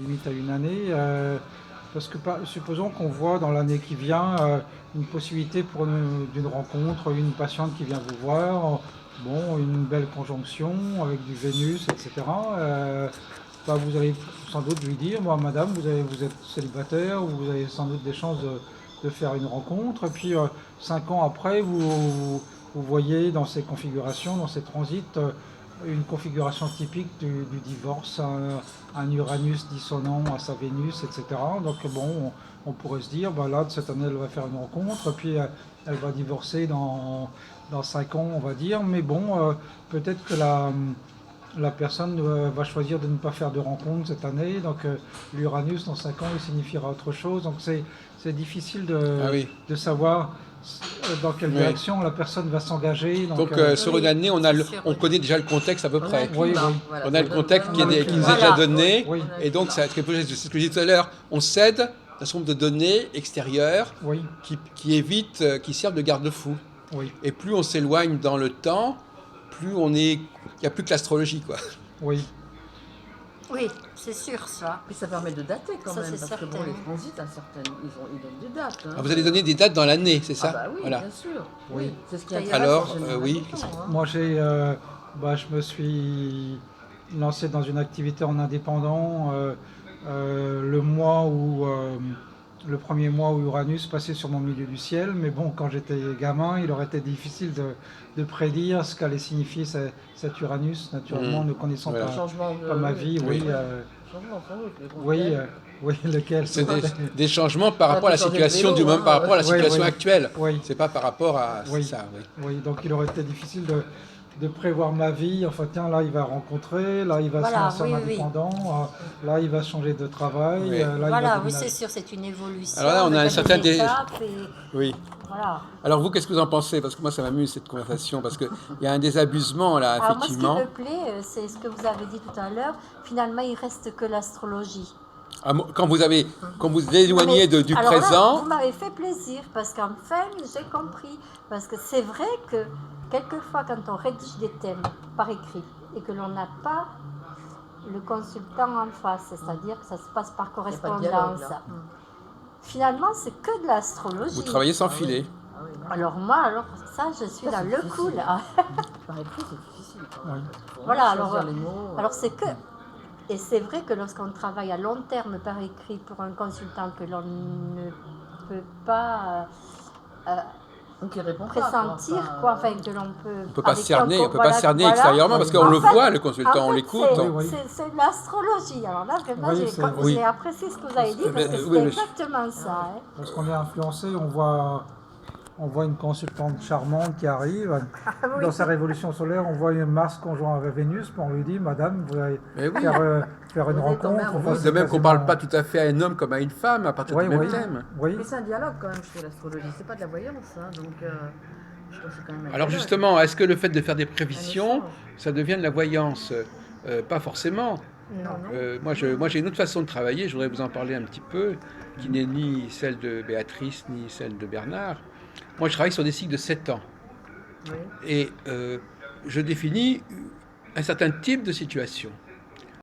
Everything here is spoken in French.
limite à une année. Parce que supposons qu'on voit dans l'année qui vient une possibilité pour d'une rencontre, une patiente qui vient vous voir, bon, une belle conjonction avec du Vénus, etc. Bah, vous allez sans doute lui dire, moi, madame, vous êtes célibataire, vous avez sans doute des chances de faire une rencontre. Et puis, 5 ans après, vous voyez dans ces configurations, dans ces transits, une configuration typique du divorce, un Uranus dissonant à sa Vénus, etc. Donc, bon, on pourrait se dire, bah, là, cette année, elle va faire une rencontre, puis elle va divorcer dans 5 ans, on va dire. Mais bon, peut-être que la personne va choisir de ne pas faire de rencontre cette année, donc l'Uranus dans 5 ans il signifiera autre chose, donc c'est difficile Ah oui, de savoir dans quelle oui. direction la personne va s'engager. Donc, Donc sur une Oui, année, c'est sûr, on oui. connaît déjà le contexte à peu On a un près. oui, climat, oui, voilà, On a ça le donne contexte vraiment le qui nous climat. est déjà Voilà, donné. oui, on a un Et donc, climat. c'est ce que je disais tout à l'heure, on cède un certain nombre de données extérieures oui, qui évitent, qui servent de garde-fou. oui, Et plus on s'éloigne dans le temps, plus on est. Il n'y a plus que l'astrologie, quoi. oui, Oui, c'est sûr ça. Puis ça permet de dater quand Ça, même, c'est parce que bon, certain. les transits, à certaines, ils donnent des dates. Hein, Alors, vous allez donner des dates dans l'année, c'est Ah ça? bah oui, Voilà. bien sûr. oui. Oui, c'est ce qui D'ailleurs, intéresse en Alors, général oui. les gens. Hein. Moi je me suis lancé dans une activité en indépendant le premier mois où Uranus passait sur mon milieu du ciel, mais bon, quand j'étais gamin, il aurait été difficile de prédire ce qu'allait signifier cet Uranus, naturellement, Mhm. ne connaissant Voilà. Le changement pas ma vie, oui, Oui. changement sans doute. oui, oui, lequel C'est c'était. des changements par On a rapport à la pu changer de situation vélo, par rapport à la Oui, situation oui, actuelle. oui, C'est pas par rapport à oui, ça, oui. oui, donc il aurait été difficile de prévoir ma vie. Enfin, tiens, là, il va rencontrer, là, il va se voilà, lancer en oui, oui. indépendant, là, il va changer de travail, Oui. là, il va Voilà, oui, déménager. c'est sûr, c'est une évolution Alors là, on a un avec certain des étapes et Oui. voilà. Alors vous, qu'est-ce que vous en pensez? Parce que moi, ça m'amuse cette conversation, parce qu'il y a un désabusement là, Alors moi, ce qui effectivement. me plaît, c'est ce que vous avez dit tout à l'heure. Finalement, il reste que l'astrologie. Quand quand vous Non, éloignez mais du alors là, présent, vous m'avez fait plaisir parce qu'enfin, j'ai compris. Parce que c'est vrai que quelquefois, quand on rédige des thèmes par écrit et que l'on n'a pas le consultant en face, c'est-à-dire que ça se passe par Il n'y a pas de dialogue correspondance, là. finalement, c'est que de vous l'astrologie. travaillez sans Ah oui. filet. Ah oui, non. Alors moi, ça, je suis Ça, dans c'est le difficile. coup là. Par écrit, c'est difficile. Quand même. Faut Voilà, choisir alors, les mots. Alors c'est que, et c'est vrai que lorsqu'on travaille à long terme par écrit pour un consultant que l'on ne peut pas Donc il répond pas. pressentir, quoi, enfin que l'on peut. On peut pas avec cerner, qui on peut pas cerner voilà. extérieurement parce qu'on En le fait- voit, le consultant, En on fait, l'écoute. c'est- Oui, oui. c'est de l'astrologie. Alors là, vraiment, Oui, j'ai oui. j'ai apprécié ce que vous avez dit parce que Oui, c'est mais- exactement ça. Hein. Parce qu'on est influencé, on voit une consultante charmante qui arrive. Oui. Dans sa révolution solaire, on voit une Mars conjoint avec Vénus, puis on lui dit, Madame, vous allez Mais oui. faire une Vous êtes tombé rencontre. amoureux. Enfin, De même qu'on quasiment- parle pas tout à fait à un homme comme à une femme à partir Oui, du même oui, thème. oui. Mais c'est un dialogue quand même chez l'astrologie. C'est pas de la voyance. Hein, donc je trouve que c'est quand même un Alors dialogue. justement, est-ce que le fait de faire des Un prévisions, échange. ça devient de la voyance? Pas forcément. Non. Moi, j'ai une autre façon de travailler, je voudrais vous en parler un petit peu, qui n'est ni celle de Béatrice, ni celle de Bernard. Moi, je travaille sur des cycles de 7 ans. Oui. Et je définis un certain type de situation.